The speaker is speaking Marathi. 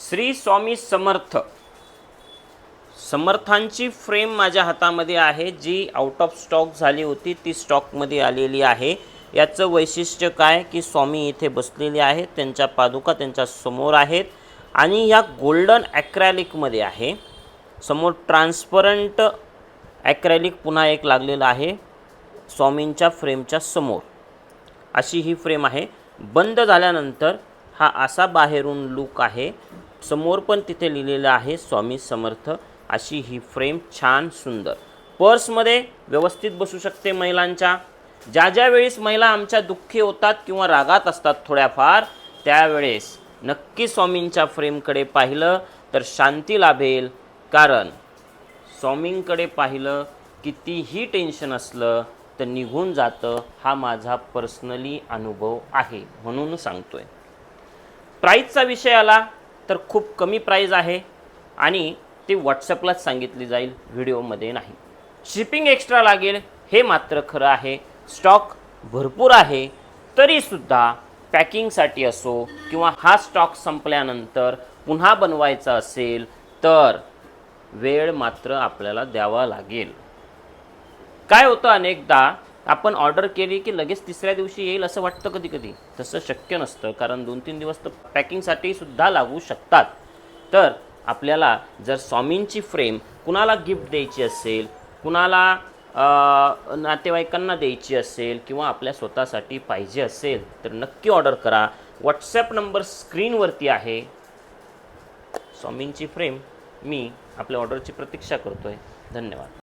श्री स्वामी समर्थ समर्थांची फ्रेम माझ्या हातामध्ये आहे, जी आउट ऑफ स्टॉक झाली होती, ती स्टॉकमध्ये आलेली आहे। याचं वैशिष्ट्य काय की स्वामी इथे बसलेले आहेत, त्यांच्या पादुका त्यांच्या समोर आहेत आणि या गोल्डन ॲक्रेलिकमध्ये आहे। समोर ट्रान्सपरंट ॲक्रेलिक पुन्हा एक लागलेला आहे स्वामींच्या फ्रेमच्या समोर। अशी ही फ्रेम आहे। बंद झाल्यानंतर हा असा बाहेरून लुक आहे, समोर पण तिथे लिहिलेलं आहे स्वामी समर्थ। अशी ही फ्रेम छान सुंदर पर्समध्ये व्यवस्थित बसू शकते महिलांच्या। ज्या वेळेस महिला आमच्या दुःखी होतात किंवा रागात असतात थोड्याफार, त्यावेळेस नक्की स्वामींच्या फ्रेमकडे पाहिलं तर शांती लाभेल। कारण स्वामींकडे पाहिलं कितीही टेन्शन असलं तर निघून जातं, हा माझा पर्सनली अनुभव आहे म्हणून सांगतोय। प्राईजचा विषय आला तर खूप कमी प्राईज आहे आणि ती व्हॉट्सअपलाच सांगितली जाईल, व्हिडिओमध्ये नाही। शिपिंग एक्स्ट्रा लागेल हे मात्र खरं आहे। स्टॉक भरपूर आहे तरीसुद्धा पॅकिंगसाठी असो किंवा हा स्टॉक संपल्यानंतर पुन्हा बनवायचा असेल तर वेळ मात्र आपल्याला द्यावा लागेल। काय होतं, अनेकदा आपण ऑर्डर केली की लगेच तिसऱ्या दिवशी येईल असं वाटतं कधी कधी, तसं शक्य नसतं। कारण 2-3 दिवस तर पॅकिंगसाठी सुद्धा लागू शकतात। तर आपल्याला जर स्वामींची फ्रेम कुणाला गिफ्ट द्यायची असेल, कुणाला नातेवाईकांना द्यायची असेल किंवा आपल्या स्वतःसाठी पाहिजे असेल तर नक्की ऑर्डर करा। व्हॉट्सॲप नंबर स्क्रीनवरती आहे। स्वामींची फ्रेम मी आपल्या ऑर्डरची प्रतीक्षा करतोय। धन्यवाद।